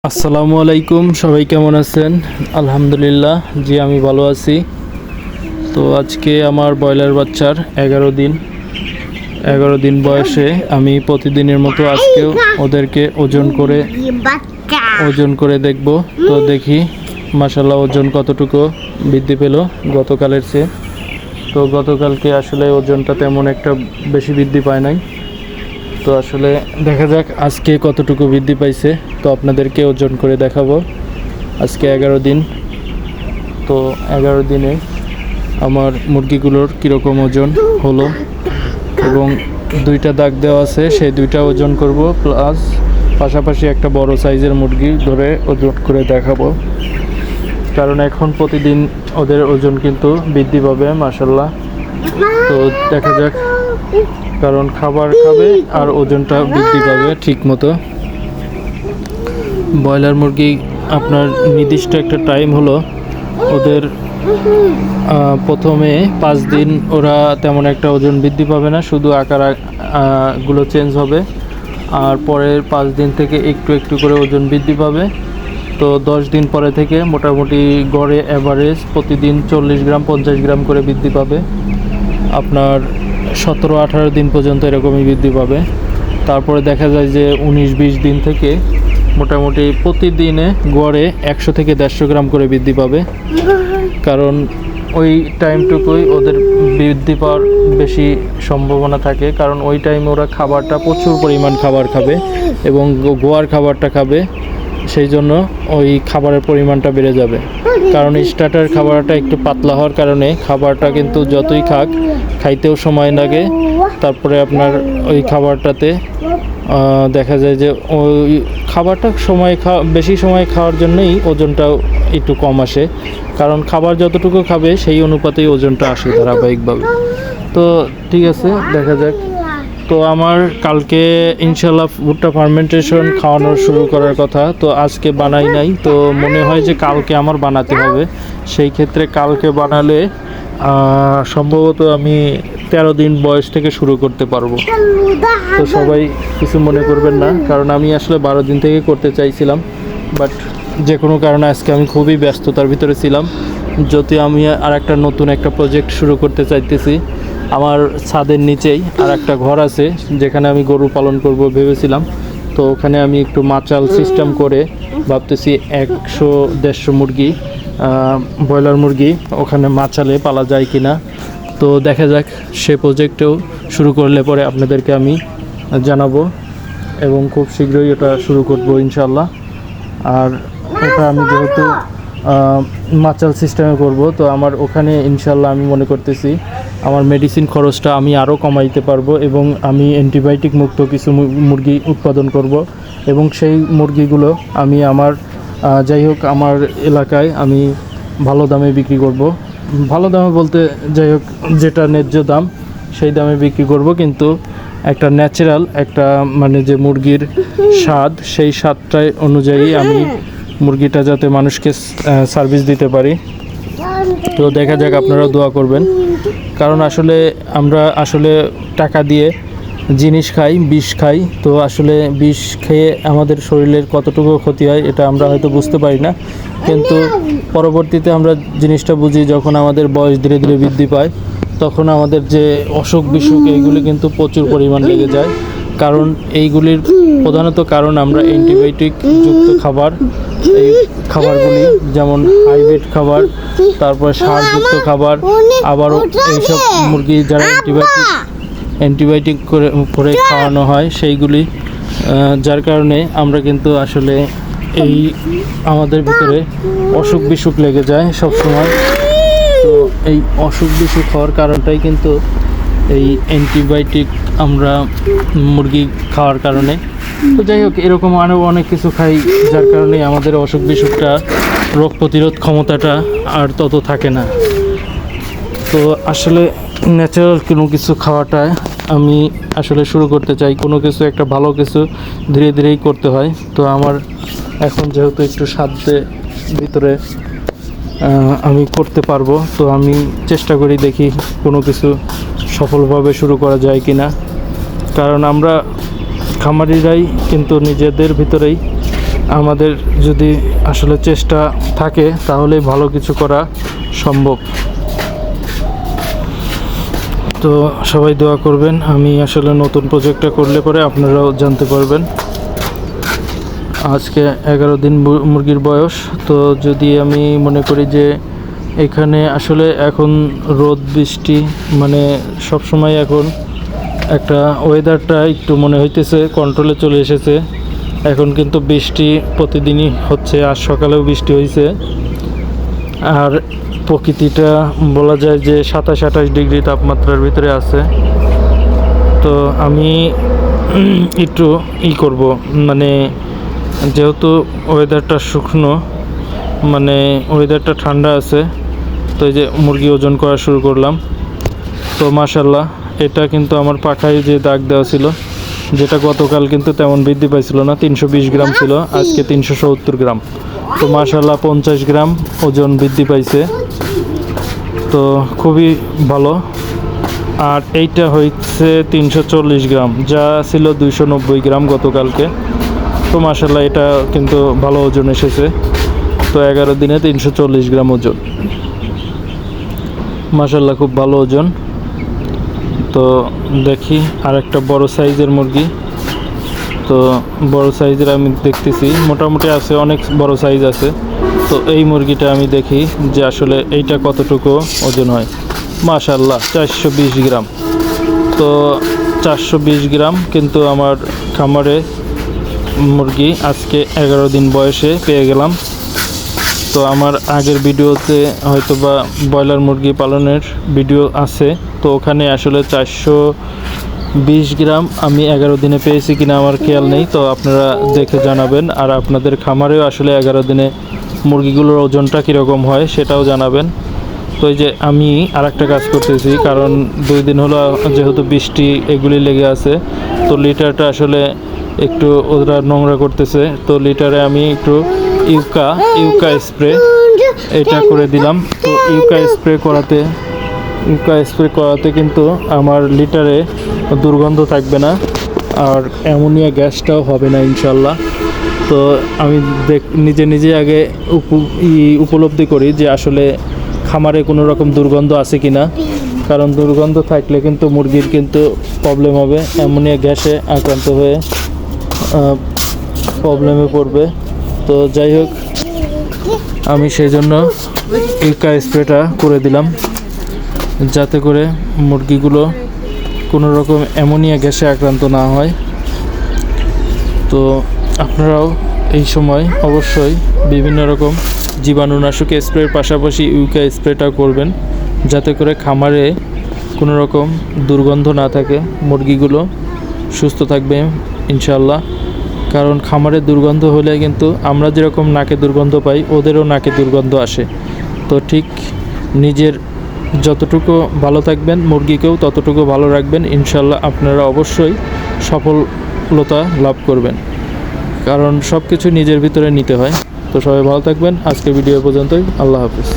আসসালামু আলাইকুম, সবাই কেমন আছেন? আলহামদুলিল্লাহ, জি আমি ভালো আছি। তো আজকে আমার ব্রয়লার বাচ্চার 11 দিন বয়সে আমি প্রতিদিনের মতো আজকেও ওদেরকে ওজন করে দেখব। তো দেখি মাশাআল্লাহ ওজন কতটুকু বৃদ্ধি পেল গতকালের চেয়ে। তো গতকালকে আসলে ওজনটা তেমন একটা বেশি বৃদ্ধি পায় নাই। তো আসলে দেখা যাক আজকে কতটুকু বৃদ্ধি পাইছে। তো আপনাদেরকে ওজন করে দেখাবো। আজকে 11 দিন। তো 11 দিনে আমার মুরগিগুলোর কীরকম ওজন হলো এবং দুইটা দাগ দেওয়া আছে, সেই দুইটা ওজন করব, প্লাস পাশাপাশি একটা বড় সাইজের মুরগি ধরে ওজন করে দেখাবো। কারণ এখন প্রতিদিন ওদের ওজন কিন্তু বৃদ্ধি পাবে মাশাআল্লাহ। তো দেখা যাক, কারণ খাবার খাবে আর ওজনটা বৃদ্ধি পাবে ঠিক মতো। ব্রয়লার মুরগি আপনার নির্দিষ্ট একটা টাইম হলো ওদের প্রথমে 5 দিন ওরা তেমন একটা ওজন বৃদ্ধি পাবে না, শুধু আকার গুলো চেঞ্জ হবে। আর পরের 5 দিন থেকে একটু একটু করে ওজন বৃদ্ধি পাবে। তো 10 দিন পরে থেকে মোটামুটি গড়ে অ্যাভারেজ প্রতিদিন 40 গ্রাম 50 গ্রাম করে বৃদ্ধি পাবে। আপনার 17-18 দিন পর্যন্ত এরকমই বৃদ্ধি পাবে। তারপরে দেখা যায় যে 19-20 দিন থেকে মোটামুটি প্রতিদিনে গড়ে 100 থেকে 150 গ্রাম করে বৃদ্ধি পাবে। কারণ ওই টাইমটুকুই ওদের বৃদ্ধি পাওয়ার বেশি সম্ভাবনা থাকে, কারণ ওই টাইমে ওরা খাবারটা প্রচুর পরিমাণ খাবার খাবে এবং গোয়ার খাবারটা খাবে। সেই জন্য ওই খাবারের পরিমাণটা বেড়ে যাবে। কারণ স্টার্টার খাবারটা একটু পাতলা হওয়ার কারণে খাবারটা কিন্তু যতই খাইতেও সময় লাগে। তারপরে আপনার ওই খাবারটাতে দেখা যায় যে ওই খাবারটা বেশি সময় খাওয়ার জন্যই ওজনটাও একটু কম আসে। কারণ খাবার যতটুকু খাবে সেই অনুপাতেই ওজনটা আসে ধারাবাহিকভাবে। তো ঠিক আছে, দেখা যাক। তো আমার কালকে ইনশাল্লাহ ভুট্টা ফার্মেন্টেশন খাওয়ানোর শুরু করার কথা, তো আজকে বানাই নাই। তো মনে হয় যে কালকে আমার বানাতে হবে। সেই ক্ষেত্রে কালকে বানালে সম্ভবত আমি 13 দিন বয়স থেকে শুরু করতে পারবো। তো সবাই কিছু মনে করবেন না, কারণ আমি আসলে 12 দিন থেকে করতে চাইছিলাম, বাট যে কোনো কারণে আজকে আমি খুবই ব্যস্ততার ভিতরে ছিলাম। যদি আমি আর একটা নতুন একটা প্রজেক্ট শুরু করতে চাইতেছি। আমার ছাদের নিচেই আর একটা ঘর আছে যেখানে আমি গরু পালন করব ভেবেছিলাম। তো ওখানে আমি একটু মাচাল সিস্টেম করে ভাবতেছি 100-150 মুরগি, ব্রয়লার মুরগি ওখানে মাচালে পালা যায় কি না। তো দেখা যাক, সে প্রজেক্টেও শুরু করলে পরে আপনাদেরকে আমি জানাবো এবং খুব শীঘ্রই ওটা শুরু করব ইনশাল্লাহ। আর ওটা আমি যেহেতু মাচাল সিস্টেমে করব, তো আমার ওখানে ইনশাল্লাহ আমি মনে করতেছি আমার মেডিসিন খরচটা আমি আরও কমাইতে পারবো এবং আমি অ্যান্টিবায়োটিক মুক্ত কিছু মুরগি উৎপাদন করব এবং সেই মুরগিগুলো আমি আমার যাই হোক আমার এলাকায় আমি ভালো দামে বিক্রি করব। ভালো দামে বলতে যাই হোক যেটা ন্যায্য দাম সেই দামে বিক্রি করব, কিন্তু একটা ন্যাচারাল একটা মানে যে মুরগির স্বাদ, সেই স্বাদটাই অনুযায়ী আমি মুরগিটা যাতে মানুষকে সার্ভিস দিতে পারি। তো দেখা যাক, আপনারাও দোয়া করবেন। কারণ আসলে আমরা টাকা দিয়ে জিনিস খাই, বিষ খাই। তো আসলে বিষ খেয়ে আমাদের শরীরের কতটুকু ক্ষতি হয় এটা আমরা হয়তো বুঝতে পারি না, কিন্তু পরবর্তীতে আমরা জিনিসটা বুঝি যখন আমাদের বয়স ধীরে ধীরে বৃদ্ধি পায়। তখন আমাদের যে অসুখ বিসুখ এইগুলি কিন্তু প্রচুর পরিমাণ লেগে যায়। কারণ এইগুলির প্রধানত কারণ আমরা অ্যান্টিবায়োটিক যুক্ত খাবার, এই খাবারগুলি যেমন হাইব্রিড খাবার, তারপর সারযুক্ত খাবার, আবারও এইসব মুরগি যারা অ্যান্টিবায়োটিক করে খাওয়ানো হয় সেইগুলি, যার কারণে আমরা কিন্তু আসলে এই আমাদের ভিতরে অসুখ বিসুখ লেগে যায় সব সময়। তো এই অসুখ বিসুখ হওয়ার কারণটাই কিন্তু এই অ্যান্টিবায়োটিক আমরা মুরগি খাওয়ার কারণে। তো যাই হোক, এরকম আরও অনেক কিছু খাই যার কারণে আমাদের অসুখ বিসুখটা, রোগ প্রতিরোধ ক্ষমতাটা আর তত থাকে না। তো আসলে ন্যাচারাল কোনো কিছু খাওয়াটা আমি আসলে শুরু করতে চাই। কোনো কিছু একটা ভালো কিছু ধীরে ধীরেই করতে হয়। তো আমার এখন যেহেতু একটু সাধ্যের ভিতরে আমি করতে পারবো, তো আমি চেষ্টা করি দেখি কোনো কিছু সফলভাবে শুরু করা যায় কি না। কারণ আমরা খামারিরাই কিন্তু নিজেদের ভিতরেই আমাদের যদি আসলে চেষ্টা থাকে তাহলে ভালো কিছু করা সম্ভব। তো সবাই দোয়া করবেন। আমি আসলে নতুন প্রজেক্টটা করলে পরে আপনারাও জানতে পারবেন। আজকে 11 দিন মুরগির বয়স। তো যদি আমি মনে করি যে এখানে আসলে এখন রোদ বৃষ্টি মানে সব সময় এখন একটা ওয়েদারটা একটু মনে হইতেছে কন্ট্রোলে চলে এসেছে। এখন কিন্তু বৃষ্টি প্রতিদিনই হচ্ছে, আজ সকালেও বৃষ্টি হয়েছে। আর প্রকৃতিটা বলা যায় যে 27-28 ডিগ্রি তাপমাত্রার ভিতরে আছে। তো আমি একটু করব, মানে যেহেতু ওয়েদারটা শুকনো, মানে ওয়েদারটা ঠান্ডা আছে, তো এই যে মুরগি ওজন করা শুরু করলাম। তো মাশাল্লাহ, এটা কিন্তু আমার পাখায় যে দাগ দেওয়া ছিল, যেটা গতকাল কিন্তু তেমন বৃদ্ধি পাইছিল না, 320 গ্রাম ছিল, আজকে 370 গ্রাম। তো মাশাল্লাহ 50 গ্রাম ওজন বৃদ্ধি পাইছে, তো খুবই ভালো। আর এইটা হচ্ছে 340 গ্রাম, যা ছিল 290 গ্রাম গতকালকে। তো মাশাল্লাহ এটা কিন্তু ভালো ওজন এসেছে। তো 11 দিনে 340 গ্রাম ওজন, মাশাল্লাহ খুব ভালো ওজন। তো দেখি আর একটা বড় সাইজের মুরগি। তো বড় সাইজের আমি দেখতেছি মোটামুটি আছে, অনেক বড় সাইজ আছে। তো এই মুরগিটা আমি দেখি যে আসলে এইটা কতটুকু ওজন হয়। মাশাল্লাহ 420 গ্রাম। তো 420 গ্রাম কিন্তু আমার খামারে মুরগি আজকে 11 দিন বয়সে পেয়ে গেলাম। তো আমার আগের ভিডিওতে হয়তো বা ব্রয়লার মুরগি পালনের ভিডিও আছে, তো ওখানে আসলে 420 গ্রাম আমি 11 দিনে পেয়েছি কিনা আমার খেয়াল নেই। তো আপনারা দেখে জানাবেন। আর আপনাদের খামারেও আসলে 11 দিনে মুরগিগুলোর ওজনটা কীরকম হয় সেটাও জানাবেন। তো এই যে আমি আর একটা কাজ করতেছি, কারণ 2 দিন হলো যেহেতু বৃষ্টি এগুলি লেগে আছে, তো লিটারটা আসলে একটু ওরা নোংরা করতেছে। তো লিটারে আমি একটু ইউকা স্প্রে এটা করে দিলাম। তো ইউকা স্প্রে করাতে কিন্তু আমার লিটারে দুর্গন্ধ থাকবে না, আর অ্যামোনিয়া গ্যাসটাও হবে না ইনশাল্লাহ। তো আমি নিজে আগে উপলব্ধি করি যে আসলে খামারে কোনো রকম দুর্গন্ধ আছে কি না, কারণ দুর্গন্ধ থাকলে কিন্তু মুরগির কিন্তু প্রবলেম হবে, অ্যামোনিয়া গ্যাসে আক্রান্ত হয়ে প্রবলেমে পড়বে। তো যাই হোক, আমি সেই জন্য ইউকা স্প্রেটা করে দিলাম, যাতে করে মুরগিগুলো কোনো রকম অ্যামোনিয়া গ্যাসে আক্রান্ত না হয়। তো আপনারাও এই সময় অবশ্যই বিভিন্ন রকম জীবাণুনাশক স্প্রের পাশাপাশি ইউকা স্প্রেটা করবেন, যাতে করে খামারে কোনো রকম দুর্গন্ধ না থাকে, মুরগিগুলো সুস্থ থাকবে ইনশাল্লাহ। কারণ খামারে দুর্গন্ধ হলে কিন্তু আমরা যেরকম নাকে দুর্গন্ধ পাই, ওদেরও নাকে দুর্গন্ধ আসে। তো ঠিক নিজের যতটুকু ভালো থাকবেন, মুরগিকেও ততটুকু ভালো রাখবেন, ইনশাল্লাহ আপনারা অবশ্যই সফলতা লাভ করবেন। কারণ সব কিছু নিজের ভিতরে নিতে হয়। তো সবাই ভালো থাকবেন। আজকে ভিডিও পর্যন্তই। আল্লাহ হাফিজ।